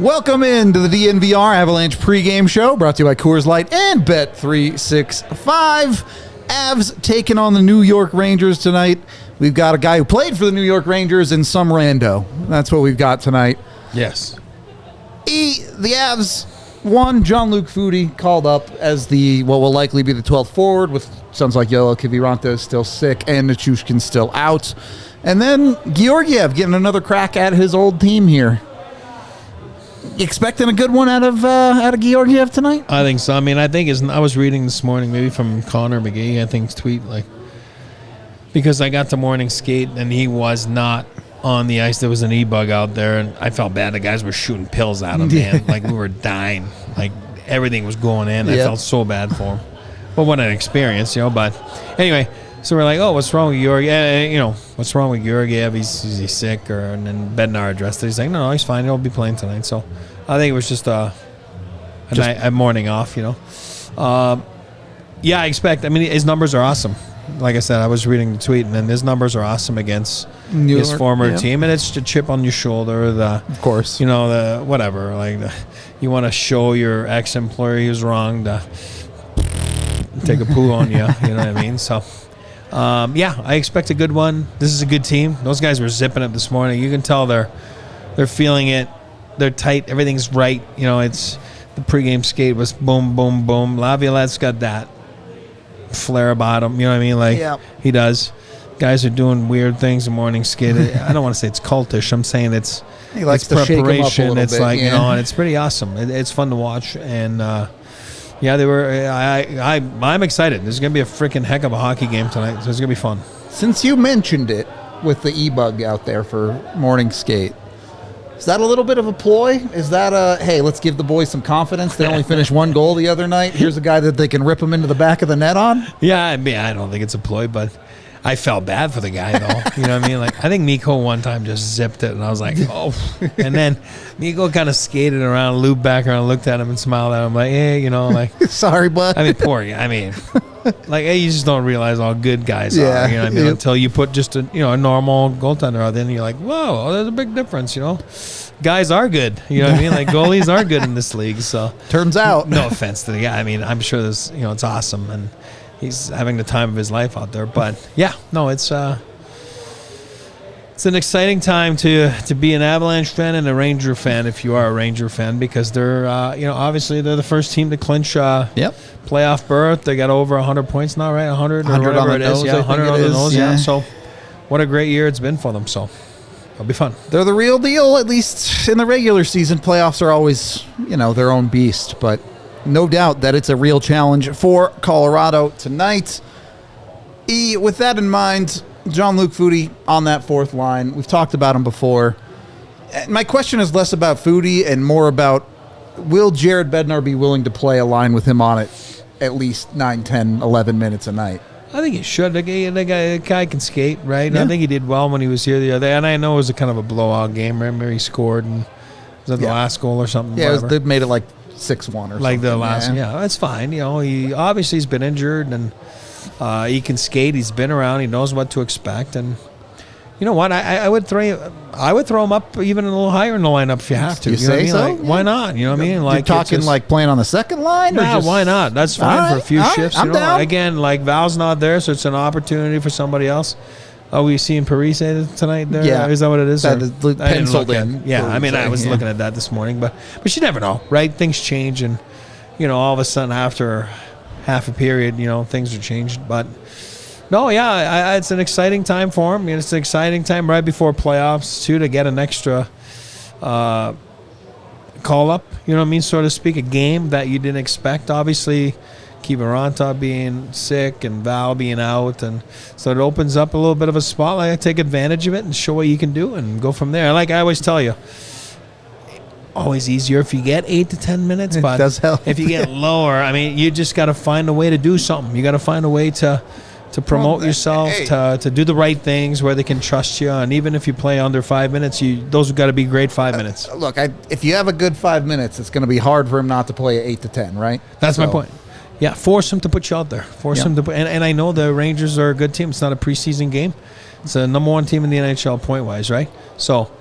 Welcome into the DNVR Avalanche pregame show, brought to you by Coors Light and Bet365. Avs taking on the New York Rangers tonight. We've got a guy who played for the New York Rangers and some rando. That's what we've got tonight. Yes. The Avs won. Jean-Luc Foudy called up as what will likely be the 12th forward, with sounds like Yoel Kiviranta is still sick and Nichushkin's still out. And then Georgiev getting another crack at his old team here. You expecting a good one out of Georgiev tonight? I think so. I mean, I was reading this morning, maybe from Connor McGee, I think's tweet, because I got the morning skate and he was not on the ice. There was an e-bug out there, and I felt bad. The guys were shooting pills at him, man. We were dying. Everything was going in. Yep. I felt so bad for him. Well, what an experience, But anyway, so we're like, oh, what's wrong with Georgiev? What's wrong with Georgiev? Is he sick? And then Bednar addressed it. He's like, no, he's fine. He'll be playing tonight. So I think it was just a morning off, Yeah, I expect. I mean, his numbers are awesome. Like I said, I was reading the tweet, and then his numbers are awesome against his former team. And it's a chip on your shoulder. Of course. You want to show your ex-employer he was wrong to take a poo on you. You know what I mean? So... I expect a good one. This is a good team. Those guys were zipping it this morning. You can tell they're feeling it. They're tight. Everything's right. It's the pregame skate was boom, boom, boom. Laviolette's got that flair about him. You know what I mean? He does. Guys are doing weird things in morning skate. I don't want to say it's cultish. I'm saying it's preparation. It's bit, and it's pretty awesome. It's fun to watch. And they were. I'm excited. There's going to be a freaking heck of a hockey game tonight, so it's going to be fun. Since you mentioned it with the e-bug out there for morning skate, is that a little bit of a ploy? Is that hey, let's give the boys some confidence? They only finished one goal the other night. Here's a guy that they can rip him into the back of the net on? Yeah, I mean, I don't think it's a ploy, but I felt bad for the guy, though. You know what I mean? I think Nico one time just zipped it, and I was like, oh. And then Nico kind of skated around, looped back around, looked at him, and smiled at him, hey, sorry, bud. I mean, poor guy. I mean, you just don't realize how good guys are, you know what I mean? Until you put just a normal goaltender out there, and you're like, whoa, there's a big difference, Guys are good, you know what I mean? Goalies are good in this league, so. Turns out. No offense to the guy. I mean, I'm sure this, it's awesome, and he's having the time of his life out there. But it's an exciting time to be an Avalanche fan and a Ranger fan if you are a Ranger fan, because they're obviously they're the first team to clinch playoff berth. They got over 100 points now, right? 100 or whatever it is. 100 on the nose. Yeah. So what a great year it's been for them. So it'll be fun. They're the real deal, at least in the regular season. Playoffs are always their own beast, but no doubt that it's a real challenge for Colorado tonight. With that in mind, Jean-Luc Foudy on that fourth line. We've talked about him before. My question is less about Foudy and more about, will Jared Bednar be willing to play a line with him on it at least 9, 10, 11 minutes a night? I think he should. The guy can skate, right? Yeah. I think he did well when he was here the other day. And I know it was a kind of a blowout game. Remember, he scored, and was that the last goal or something? Yeah, they made it 6-1 or something. Like the last, that's fine. He's been injured, and he can skate. He's been around. He knows what to expect. And you know what? I would throw him up even a little higher in the lineup if you have to. You know say what I mean? Why not? You know what I mean? You're talking playing on the second line? Nah, why not? That's fine for a few shifts. I'm down. Again, Val's not there, so it's an opportunity for somebody else. Are we seeing Parise tonight there? Yeah. Is that what it is? Penciled in. Yeah, I mean, I was looking at that this morning, but you never know, right? Things change, and, all of a sudden after half a period, things are changed. But, no, it's an exciting time for him. It's an exciting time right before playoffs, too, to get an extra call-up, so to speak, a game that you didn't expect, obviously. Kiviranta being sick and Val being out, and so it opens up a little bit of a spotlight. Take advantage of it and show what you can do and go from there. Like I always tell you, always easier if you get 8 to 10 minutes. It But does help. if you get lower, I mean, you just got to find a way to do something. You got to find a way to promote yourself, to do the right things where they can trust you. And even if you play under 5 minutes, those have got to be great 5 minutes. Look, if you have a good 5 minutes, it's going to be hard for him not to play 8 to 10, right? That's my point. Yeah, force him to put you out there. Force him to put, and I know the Rangers are a good team. It's not a preseason game. It's a number 1 team in the NHL point-wise, right? So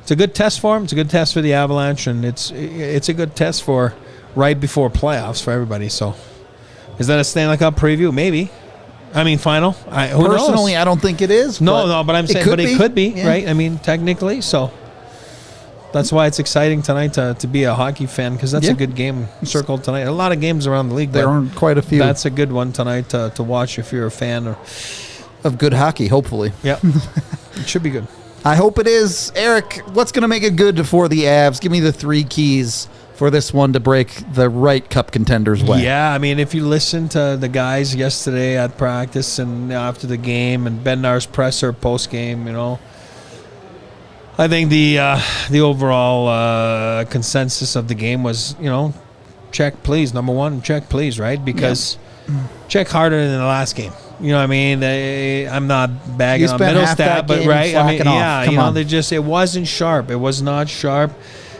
it's a good test for him. It's a good test for the Avalanche, and it's a good test for right before playoffs for everybody. So is that a Stanley Cup preview? Maybe. I mean, final. Who Personally, knows? I don't think it is. No, but I'm saying, it could be, yeah. right? I mean, technically, so that's why it's exciting tonight to be a hockey fan, because that's a good game circled tonight. A lot of games around the league. There are quite a few. That's a good one tonight to watch if you're a fan of good hockey, hopefully. Yeah, it should be good. I hope it is. Eric, what's going to make it good for the Avs? Give me the 3 keys for this one to break the right cup contenders' way. Yeah, I mean, if you listen to the guys yesterday at practice and after the game and Bednar's presser post-game, I think the overall consensus of the game was, check please, number 1, check please, right? Because check harder than the last game. You know what I mean? I'm not bagging on Middlestat, but right? I mean, yeah, it wasn't sharp. It was not sharp.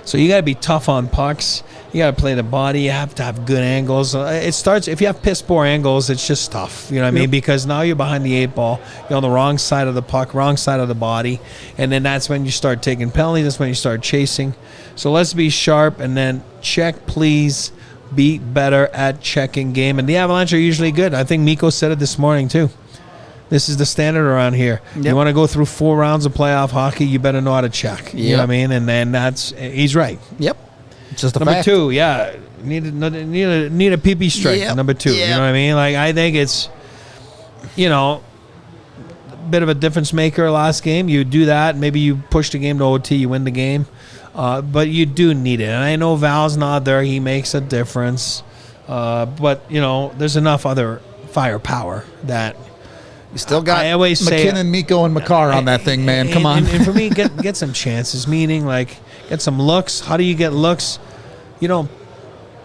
So you got to be tough on pucks. You got to play the body. You have to have good angles. It starts, if you have piss poor angles, it's just tough. You know what I mean? Because now you're behind the 8 ball. You're on the wrong side of the puck, wrong side of the body. And then that's when you start taking penalties. That's when you start chasing. So let's be sharp and then check, please. Be better at checking game. And the Avalanche are usually good. I think Mikko said it this morning, too. This is the standard around here. Yep. You want to go through 4 rounds of playoff hockey, you better know how to check. You know what I mean? And then he's right. Yep. It's just a number fact. 2, yeah. Need a PP strike. Yep. Number 2. Yep. You know what I mean? Like, I think it's, a bit of a difference maker last game. You do that. Maybe you push the game to OT. You win the game. But you do need it. And I know Val's not there. He makes a difference. But, there's enough other firepower that you still got MacKinnon, Mikko, and Makar on that thing, man. Come on. And for me, get some chances, meaning, like, get some looks. How do you get looks? You don't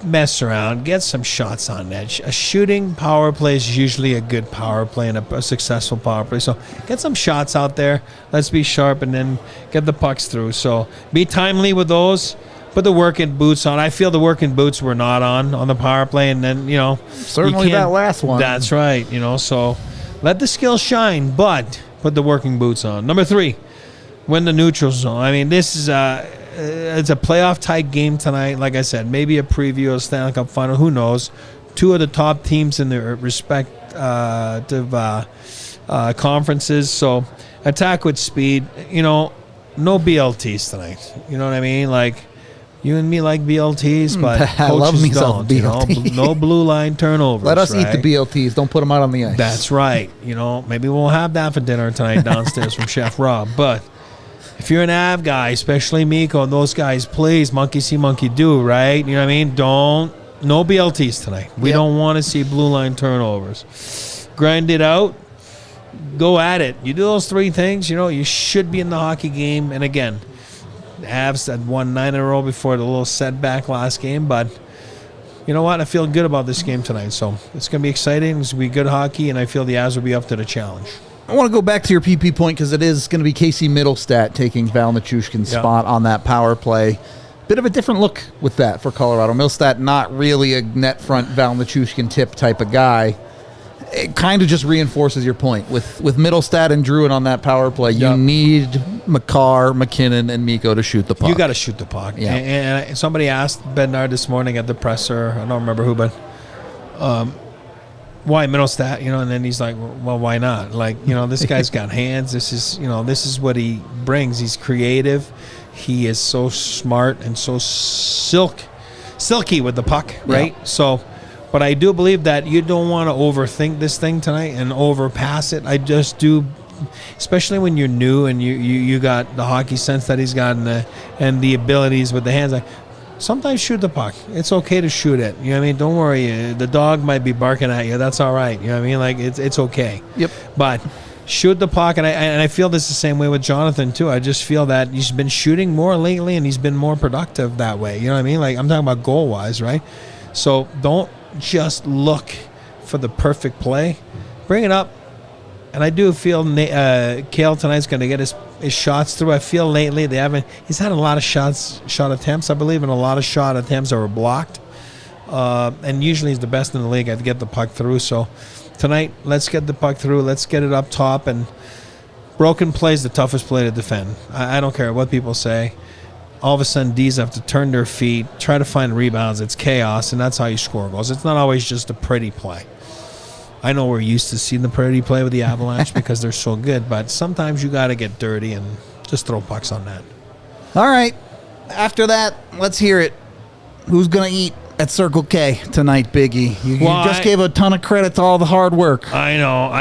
mess around. Get some shots on net. A shooting power play is usually a good power play and a successful power play. So get some shots out there. Let's be sharp and then get the pucks through. So be timely with those. Put the working boots on. I feel the working boots were not on the power play. And then, certainly that last one. That's right. So let the skill shine, but put the working boots on. Number 3, win the neutral zone. I mean, this is it's a playoff-type game tonight. Like I said, maybe a preview of Stanley Cup Final. Who knows? 2 of the top teams in their respective conferences. So attack with speed. No BLTs tonight. You know what I mean? Like, you and me like BLTs, but I love me don't. BLT. No blue line turnovers. Let us right? eat the BLTs. Don't put them out on the ice. That's right. Maybe we'll have that for dinner tonight downstairs from Chef Rob. But if you're an Av guy, especially Mikko and those guys, please, monkey see, monkey do, right? You know what I mean? No BLTs tonight. We don't want to see blue line turnovers. Grind it out. Go at it. You do those 3 things, you should be in the hockey game. And again, the Avs had won 9 in a row before the little setback last game. But you know what? I feel good about this game tonight. So it's going to be exciting. It's going to be good hockey, and I feel the Avs will be up to the challenge. I want to go back to your PP point because it is going to be Casey Middlestat taking Val Nichushkin's spot on that power play. Bit of a different look with that for Colorado. Middlestat, not really a net front Val Nichushkin tip type of guy. It kind of just reinforces your point. With Middlestat and Druid on that power play, you need Makar, MacKinnon, and Mikko to shoot the puck. You got to shoot the puck. Yeah. And somebody asked Bednar this morning at the presser, I don't remember who, but why Middlestat? And then he's like, well, why not? Like, this guy's got hands. This is what he brings. He's creative. He is so smart and so silky with the puck, right? Yeah. So, but I do believe that you don't want to overthink this thing tonight and overpass it. I just do, especially when you're new and you got the hockey sense that he's got and the abilities with the hands. Like, sometimes shoot the puck. It's okay to shoot it. You know what I mean? Don't worry. The dog might be barking at you. That's all right. You know what I mean? Like, it's okay. Yep. But shoot the puck, and I feel this the same way with Jonathan too. I just feel that he's been shooting more lately, and he's been more productive that way. You know what I mean? Like, I'm talking about goal wise, right? So don't just look for the perfect play. Bring it up, and I do feel Cale tonight's going to get his shots through. I feel lately he's had a lot of shot attempts, I believe, and a lot of shot attempts that were blocked. And usually he's the best in the league at get the puck through. So tonight, let's get the puck through. Let's get it up top. And broken play is the toughest play to defend. I don't care what people say. All of a sudden, D's have to turn their feet, try to find rebounds. It's chaos, and that's how you score goals. It's not always just a pretty play. I know we're used to seeing the pretty play with the Avalanche because they're so good, but sometimes you got to get dirty and just throw pucks on that. All right. After that, let's hear it. Who's going to eat at Circle K tonight, Biggie? You just gave a ton of credit to all the hard work. I know.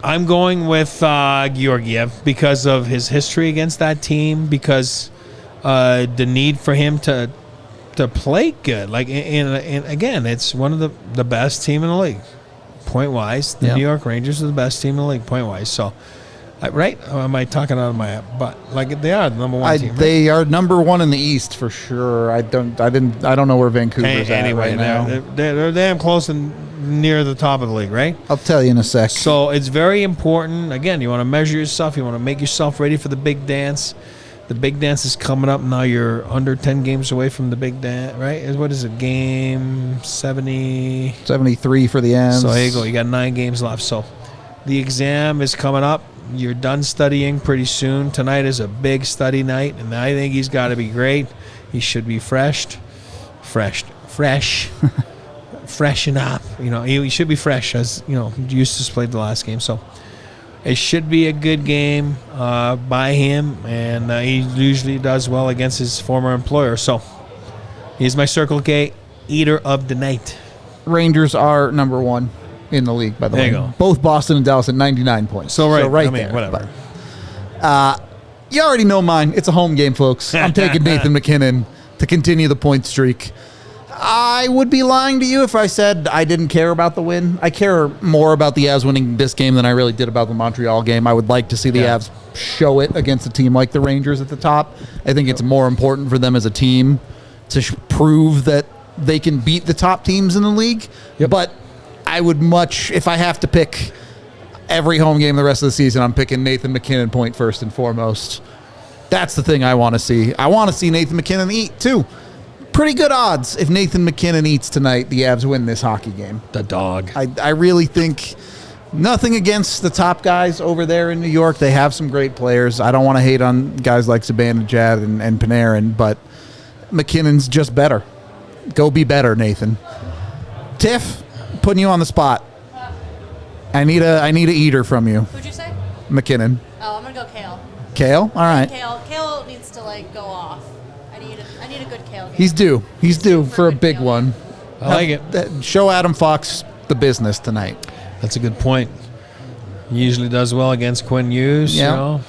I'm going with Georgiev because of his history against that team, because the need for him to play good. Like, and again, it's one of the best team in the league. Point-wise, the New York Rangers are the best team in the league, point-wise. So, right? Or am I talking out of my butt? Like, they are the number one team. Right? They are number one in the East for sure. I don't know where Vancouver's at right now. They're damn close and near the top of the league, right? I'll tell you in a sec. So it's very important. Again, you want to measure yourself. You want to make yourself ready for the big dance. The big dance is coming up now. You're under 10 games away from the big dance, right? What is it? Game 70? 73 for the M's. So there you go. You got 9 games left. So the exam is coming up. You're done studying pretty soon. Tonight is a big study night, and I think he's got to be great. He should be fresh, freshen up. You know, he should be fresh, as you know, Eustace played the last game. So it should be a good game by him, and he usually does well against his former employer. So he's my Circle K eater of the night. Rangers are number one in the league, by the way. There you go. Both Boston and Dallas at 99 points. So right there. Whatever. But, you already know mine. It's a home game, folks. I'm taking Nathan MacKinnon to continue the point streak. I would be lying to you if I said I didn't care about the win. I care more about the Avs winning this game than I really did about the Montreal game. I would like to see the Avs show it against a team like the Rangers at the top. I think it's more important for them as a team to prove that they can beat the top teams in the league. Yep. But I would if I have to pick every home game the rest of the season, I'm picking Nathan MacKinnon point first and foremost. That's the thing I want to see. I want to see Nathan MacKinnon eat, too. Pretty good odds if Nathan MacKinnon eats tonight, the Avs win this hockey game. The dog. I really think nothing against the top guys over there in New York. They have some great players. I don't want to hate on guys like Zibanejad and Panarin, but McKinnon's just better. Go be better, Nathan. Tiff, putting you on the spot. I need a eater from you. Who'd you say? MacKinnon. Oh, I'm gonna go Cale. Cale? All right. Cale needs to go off. I need a good Cale game. He's due for a big one. I like it. Show Adam Fox the business tonight. That's a good point. He usually does well against Quinn Hughes. Yeah. You know?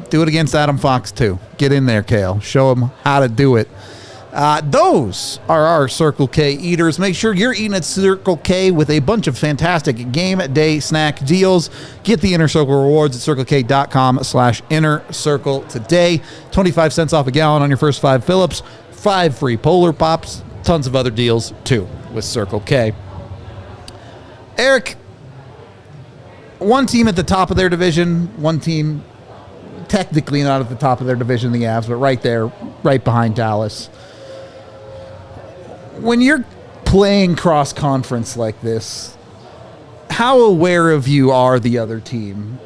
Do it against Adam Fox, too. Get in there, Cale. Show him how to do it. Those are our Circle K eaters. Make sure you're eating at Circle K with a bunch of fantastic game day snack deals. Get the Inner Circle rewards at circlek.com/innercircle today. 25 cents off a gallon on your first 5 fill-ups. 5 free Polar Pops. Tons of other deals, too, with Circle K. Eric, one team at the top of their division, one team technically not at the top of their division, the Avs, but right there, right behind Dallas. When you're playing cross-conference like this, how aware of you are the other team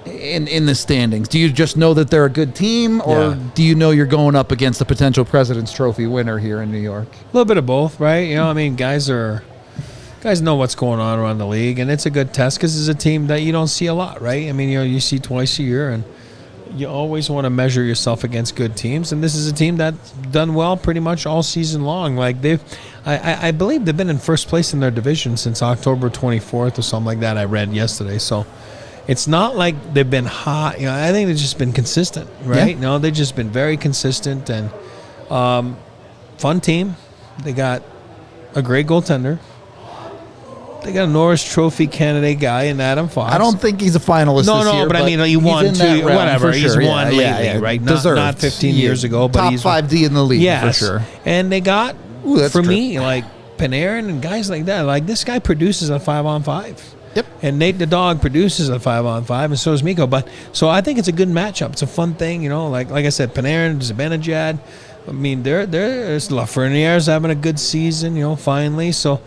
in the standings? Do you just know that they're a good team, or do you know you're going up against a potential President's Trophy winner here in New York? A little bit of both, right? You know, I mean, guys know what's going on around the league, and it's a good test because it's a team that you don't see a lot, right? I mean, you know, you see twice a year, and you always want to measure yourself against good teams, and this is a team that's done well pretty much all season long. Like I believe they've been in first place in their division since October 24th or something like that. I read yesterday, so it's not like they've been hot. You know, I think they've just been consistent, right? Yeah. No, they've just been very consistent and fun team. They got a great goaltender. They got a Norris Trophy candidate guy in Adam Fox. I don't think he's a finalist No, this no, year. but I mean, he he's won in that two, realm whatever. for He's sure. won lately, right? Not 15 years ago, but top he's 5D in the league yes. for sure. And they got, Ooh, that's for true. me, like Panarin and guys like that. Like this guy produces a 5-on-5. Yep. And Nate the Dog produces a 5-on-5, and so does Mikko. But so I think it's a good matchup. It's a fun thing, you know. Like I said, Panarin, Zibanejad. I mean, there's Lafreniere's having a good season, you know. Finally, so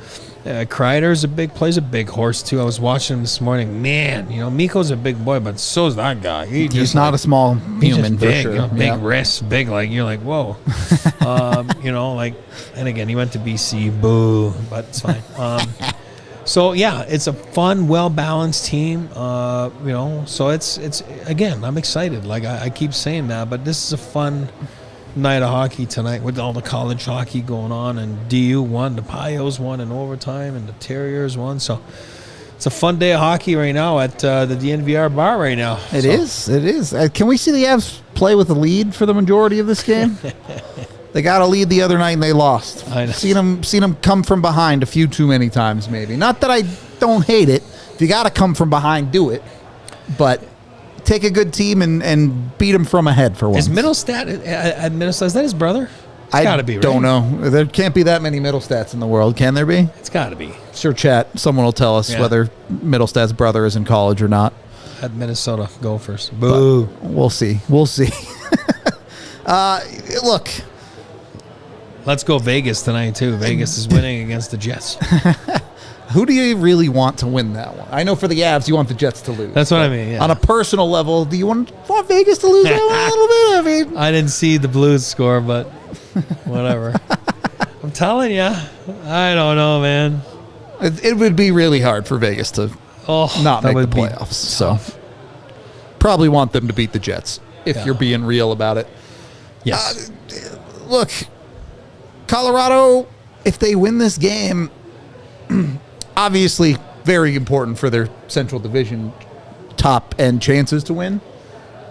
Kreider's plays a big horse too. I was watching him this morning. Man, you know, Mikko's a big boy, but so's that guy. He's not a small human for big, sure. you know, big wrists, big like you're like whoa, you know, like. And again, he went to BC, boo, but it's fine. So yeah, it's a fun, well-balanced team. You know, so it's again, I'm excited. Like I keep saying that, but this is a fun night of hockey tonight with all the college hockey going on, and DU won, the Pios won in overtime, and the Terriers won. So it's a fun day of hockey right now at the DNVR bar right now. It is. Can we see the Avs play with a lead for the majority of this game? They got a lead the other night and they lost. I know. Seen them come from behind a few too many times, maybe. Not that I don't hate it. If you got to come from behind, do it. But take a good team and beat them from ahead for once. Is Middlestat at Middlestat? Is that his brother? It's I got to be. Right? don't know. There can't be that many Middlestats in the world, can there be? It's got to be. Sure, chat. Someone will tell us whether Middlestat's brother is in college or not. At Minnesota Gophers. Boo. But we'll see. Look. Let's go Vegas tonight, too. Vegas is winning against the Jets. Who do you really want to win that one? I know for the Avs, you want the Jets to lose. That's what I mean, yeah. On a personal level, do you want Vegas to lose that one a little bit? I mean, I didn't see the Blues score, but whatever. I'm telling you, I don't know, man. it would be really hard for Vegas to not make the playoffs. So probably want them to beat the Jets if you're being real about it. Yes. Look, Colorado, if they win this game, obviously very important for their Central Division top end chances to win.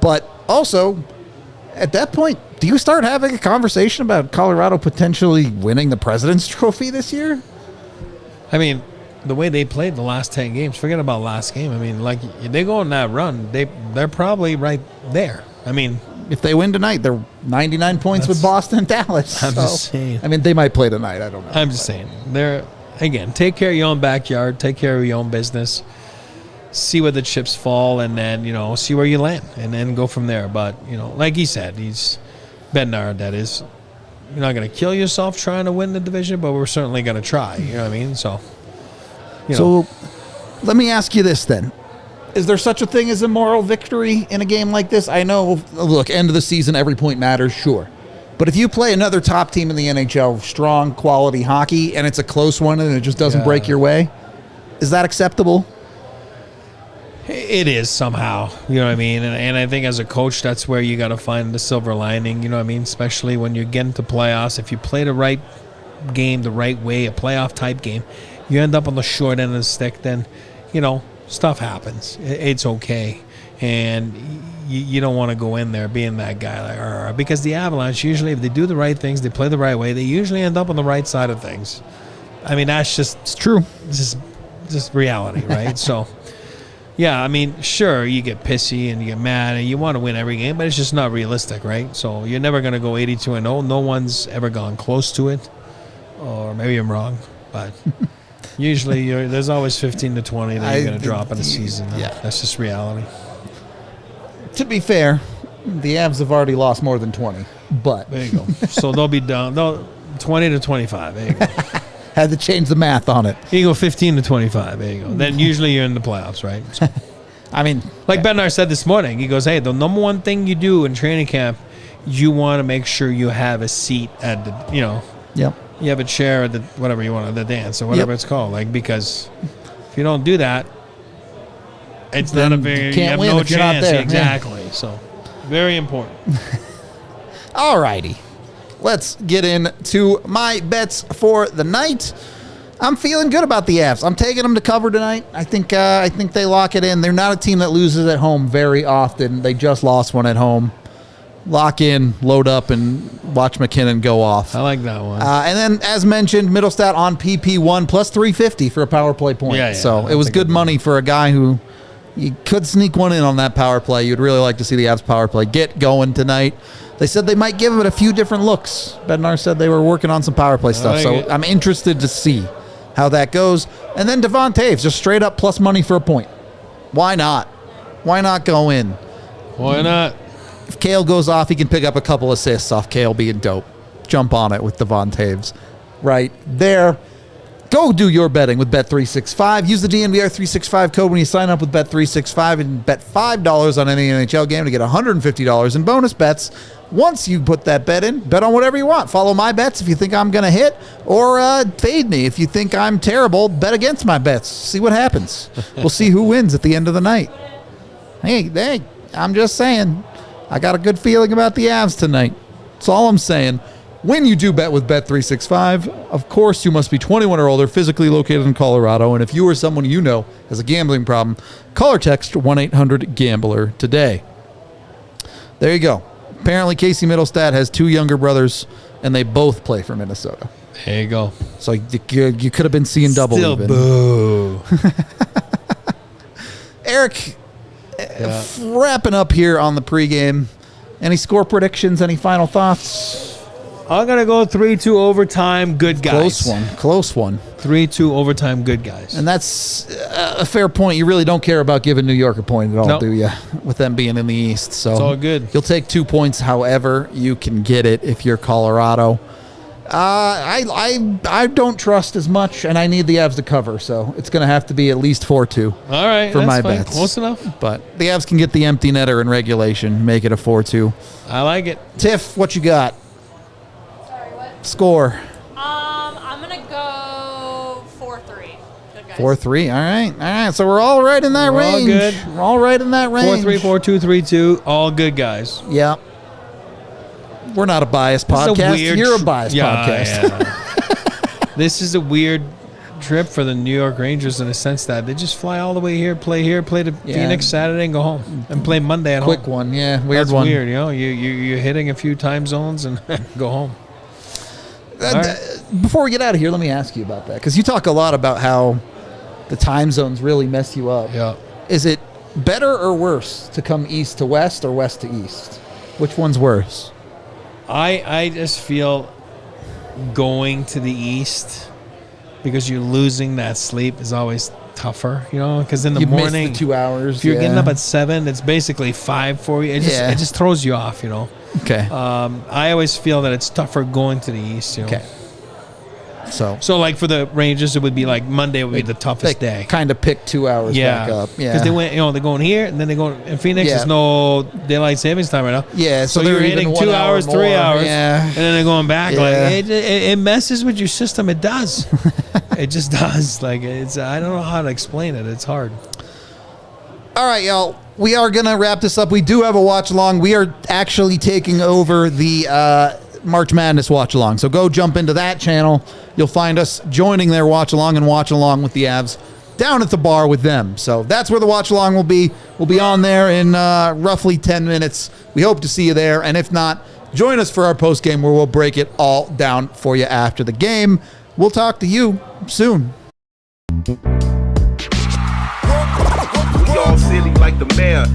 But also, at that point, do you start having a conversation about Colorado potentially winning the President's Trophy this year? I mean, the way they played the last 10 games, forget about last game. I mean, like, they go on that run, they're probably right there. I mean, if they win tonight, they're 99 points with Boston and Dallas. I'm just saying. I mean, they might play tonight. I don't know. I'm just saying. Again, take care of your own backyard. Take care of your own business. See where the chips fall, and then, you know, see where you land, and then go from there. But, you know, like he said, he's Bednar, that is. You're not going to kill yourself trying to win the division, but we're certainly going to try. You know what I mean? So, So let me ask you this then. Is there such a thing as a moral victory in a game like this? I know, look, end of the season, every point matters, sure. But if you play another top team in the NHL, strong, quality hockey, and it's a close one and it just doesn't break your way, is that acceptable? It is somehow, you know what I mean? And I think as a coach, that's where you got to find the silver lining, you know what I mean? Especially when you get into playoffs. If you play the right game the right way, a playoff-type game, you end up on the short end of the stick, then, you know, stuff happens. It's okay. And you don't want to go in there being that guy, like, because the Avalanche, usually if they do the right things, they play the right way, they usually end up on the right side of things. I mean, that's just... It's true. Just reality, right? So, yeah, I mean, sure, you get pissy and you get mad and you want to win every game, but it's just not realistic, right? So you're never going to go 82-0. No one's ever gone close to it. Or maybe I'm wrong, but... Usually, there's always 15 to 20 that you're going to drop in a season. Yeah. That's just reality. To be fair, the Avs have already lost more than 20. But There you go. So they'll be down 20 to 25. There you go. had to change the math on it. You go 15 to 25. There you go. Then usually you're in the playoffs, right? So, I mean, like Bednar said this morning, he goes, hey, the number one thing you do in training camp, you want to make sure you have a seat at the, you know. Yep. You have a chair at the whatever you want at the dance or whatever it's called, like, because if you don't do that, it's Then not a very you can't have win no if you're not chance. there. Exactly. So very important. All righty. Let's get into my bets for the night. I'm feeling good about the Avs. I'm taking them to cover tonight. I think they lock it in. They're not a team that loses at home very often. They just lost one at home. lock in, load up, and watch MacKinnon go off. I like that one. And then, as mentioned, Middlestat on PP1 plus 350 for a power play point. Yeah, so it was good money for a guy who you could sneak one in on that power play. You'd really like to see the Avs power play get going tonight. They said they might give it a few different looks. Bednar said they were working on some power play stuff. So I'm interested to see how that goes. And then Devon Taves, just straight up plus money for a point. Why not? Why not go in? Why not? If Cale goes off, he can pick up a couple assists off Cale being dope. Jump on it with Devon Taves. Right there. Go do your betting with Bet365. Use the DNVR 365 code when you sign up with Bet365 and bet $5 on any NHL game to get $150 in bonus bets. Once you put that bet in, bet on whatever you want. Follow my bets if you think I'm going to hit, or fade me if you think I'm terrible. Bet against my bets. See what happens. We'll see who wins at the end of the night. Hey, I'm just saying. I got a good feeling about the Avs tonight. That's all I'm saying. When you do bet with Bet365, of course you must be 21 or older, physically located in Colorado, and if you or someone you know has a gambling problem, call or text 1-800-GAMBLER today. There you go. Apparently Casey Middlestat has 2 younger brothers, and they both play for Minnesota. There you go. So you could have been seeing double Still even. Boo. Eric, wrapping up here on the pregame. Any score predictions? Any final thoughts? I'm going to go 3-2 overtime, good guys. Close one. 3-2 overtime, good guys. And that's a fair point. You really don't care about giving New York a point at all, do you? With them being in the East. So it's all good. You'll take 2 points however you can get it if you're Colorado. I don't trust as much, and I need the Avs to cover, so it's going to have to be at least 4-2. All right, for my fine. bets. Close enough. But the Avs can get the empty netter in regulation, make it a 4-2. I like it. Tiff, what you got? Sorry, what? Score. I'm gonna go 4-3. Good guys. 4-3. All right. So we're all right in that We're all range. good. We're all right in that range. 4-3, 4-2, 3-2, all good guys. Yeah. We're not a biased podcast. You're a biased podcast. Yeah. This is a weird trip for the New York Rangers in a sense that they just fly all the way here, play the Phoenix Saturday and go home, and play Monday at home. Quick one, yeah. Weird That's one. weird, you know. You're hitting a few time zones and go home. Before we get out of here, let me ask you about that, because you talk a lot about how the time zones really mess you up. Yeah. Is it better or worse to come east to west or west to east? Which one's worse? I just feel going to the east because you're losing that sleep is always tougher, you know, because in the morning, miss the 2 hours. if you're getting up at 7, it's basically 5 for you. It just throws you off, you know. Okay. I always feel that it's tougher going to the east, you know. Okay. So like for the Rangers, it would be like Monday would be the toughest day. Kind of pick 2 hours back up. Yeah. Because they went, you know, they're going here and then they go in Phoenix. Yeah. There's no daylight savings time right now. Yeah. So they're you're even hitting 1 2 hour hours, more. 3 hours, Yeah. and then they're going back. Yeah. Like it messes with your system. It does. It just does. Like I don't know how to explain it. It's hard. All right, y'all. We are going to wrap this up. We do have a watch along. We are actually taking over the March Madness watch along. So go jump into that channel. You'll find us joining their watch along and watch along with the Avs down at the bar with them. So that's where the watch along will be. We'll be on there in roughly 10 minutes. We hope to see you there. And if not, join us for our post game where we'll break it all down for you after the game. We'll talk to you soon. We all silly like the mayor.